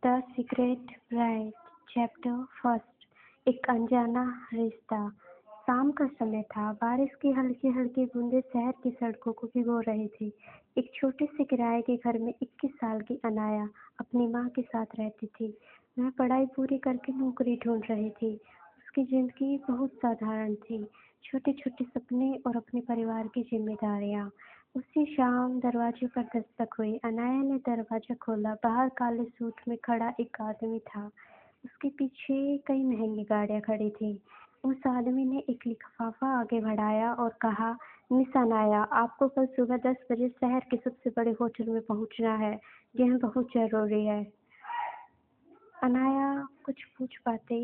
The secret bride chapter first. एक अनजाना रिश्ता। शाम का समय था। बारिश की हल्की हल्की बूंदें शहर की सड़कों को भिगो रही थी। एक छोटे से किराए के घर में 21 साल की अनाया अपनी माँ के साथ रहती थी। वह पढ़ाई पूरी करके नौकरी ढूंढ रही थी। उसकी जिंदगी बहुत साधारण थी। छोटे छोटे सपने और अपने परिवार की जिम्मेदारियाँ। उसी शाम दरवाजे पर दस्तक हुई। अनाया ने दरवाजा खोला। बाहर काले सूट में खड़ा एक आदमी था। उसके पीछे कई महंगी गाड़ियां खड़ी थीं। उस आदमी ने एक लिफाफा आगे बढ़ाया और कहा, मिस अनाया, आपको कल सुबह 10 बजे शहर के सबसे बड़े होटल में पहुंचना है। यह बहुत जरूरी है। अनाया कुछ पूछ पाती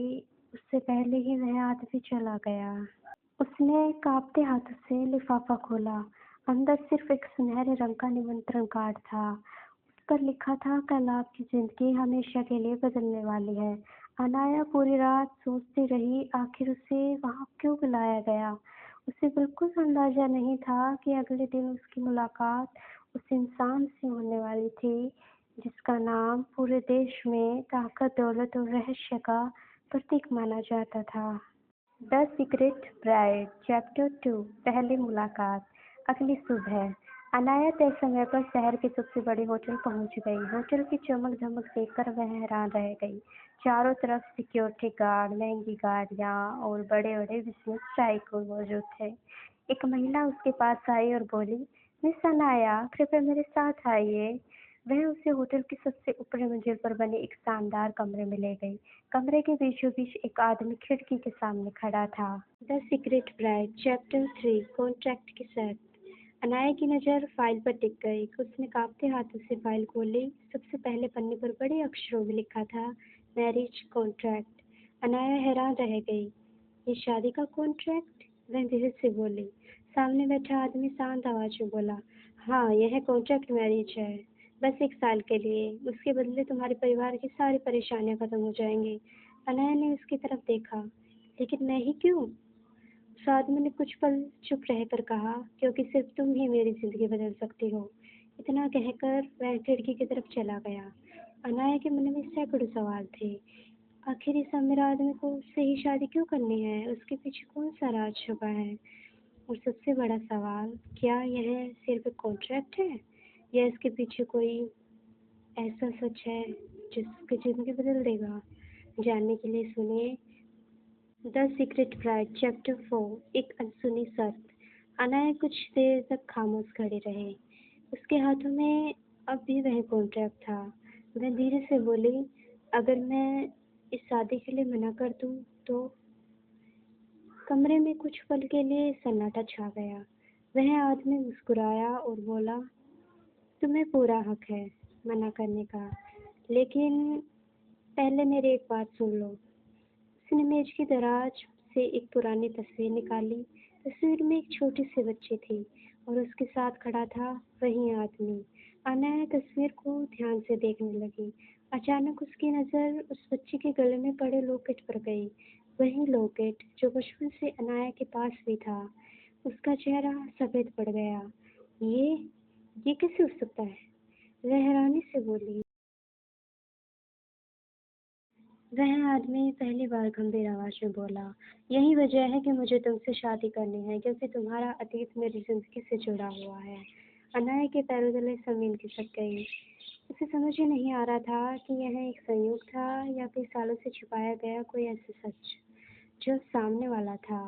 उससे पहले ही वह आदमी चला गया। उसने कांपते हाथों से लिफाफा खोला। अंदर सिर्फ एक सुनहरे रंग का निमंत्रण कार्ड था। उस पर लिखा था, कल आपकी जिंदगी हमेशा के लिए बदलने वाली है। अनाया पूरी रात सोचती रही, आखिर उसे वहां क्यों बुलाया गया। उसे बिल्कुल अंदाजा नहीं था कि अगले दिन उसकी मुलाकात उस इंसान से होने वाली थी जिसका नाम पूरे देश में ताकत, दौलत और रहस्य का प्रतीक माना जाता था। द सीक्रेट ब्राइड चैप्टर 2 पहली मुलाकात। अगली सुबह अनाया तय समय पर शहर के सबसे बड़े होटल पहुंच गई। होटल की चमक धमक देखकर वह हैरान रह गई। चारों तरफ सिक्योरिटी गार्ड, महंगी गाड़ियां और बड़े बड़े बिजनेस टाइकून मौजूद थे। एक महिला उसके पास आई और बोली, मिस अनाया, कृपया मेरे साथ आइए। वह उसे होटल की सबसे ऊपरी मंजिल पर बने एक शानदार कमरे में ले गई। कमरे के बीचों बीच एक आदमी खिड़की के सामने खड़ा था। The secret bride chapter 3 contract की शर्त। अनाया की नज़र फाइल पर टिक गई। उसने कांपते हाथों से फाइल खोली। सबसे पहले पन्ने पर बड़े अक्षरों में लिखा था, मैरिज कॉन्ट्रैक्ट। अनाया हैरान रह गई। ये शादी का कॉन्ट्रैक्ट? वह धीरे से बोली। सामने बैठा आदमी शांत आवाज में बोला, हाँ, यह कॉन्ट्रैक्ट मैरिज है। बस 1 साल के लिए। उसके बदले तुम्हारे परिवार की सारी परेशानियां खत्म हो जाएंगी। अनया ने उसकी तरफ देखा। लेकिन मैं ही क्यों? उस आदमी ने कुछ पल चुप रहकर कहा, क्योंकि सिर्फ तुम ही मेरी जिंदगी बदल सकती हो। इतना कहकर वह खिड़की की तरफ चला गया। अनाया के मन में सैकड़ों सवाल थे। आखिर इस अमीर आदमी को उससे ही शादी क्यों करनी है? उसके पीछे कौन सा राज छुपा है? और सबसे बड़ा सवाल, क्या यह सिर्फ एक कॉन्ट्रैक्ट है या इसके पीछे कोई ऐसा सच है जो उसकी जिंदगी बदल देगा? जानने के लिए सुनिए द सीक्रेट ब्राइड चैप्टर 4 एक अनसुनी शर्त। अनाया कुछ देर तक खामोश खड़ी रही। उसके हाथों में अब भी वह कॉन्ट्रैक्ट था। वह धीरे से बोली, अगर मैं इस शादी के लिए मना कर दूं तो? कमरे में कुछ पल के लिए सन्नाटा छा गया। वह आदमी मुस्कुराया और बोला, तुम्हें पूरा हक है मना करने का, लेकिन पहले मेरी एक बात सुन लो। उसने मेज की दराज से एक पुरानी तस्वीर निकाली। तस्वीर में एक छोटी सी बच्ची थी और उसके साथ खड़ा था वही आदमी। अनाया तस्वीर को ध्यान से देखने लगी। अचानक उसकी नज़र उस बच्ची के गले में पड़े लॉकेट पर गई। वही लॉकेट जो बचपन से अनाया के पास भी था। उसका चेहरा सफेद पड़ गया। ये ये कैसे हो सकता है? वह हैरानी से बोली। वह आदमी पहली बार गंभीर आवाज में बोला, यही वजह है कि मुझे तुमसे शादी करनी है, क्योंकि तुम्हारा अतीत मेरी जिंदगी से जुड़ा हुआ है। अनाया के पैरों तले जमीन खिसक गई। उसे समझ ही नहीं आ रहा था कि यह एक संयोग था या कई सालों से छुपाया गया कोई ऐसा सच जो सामने वाला था।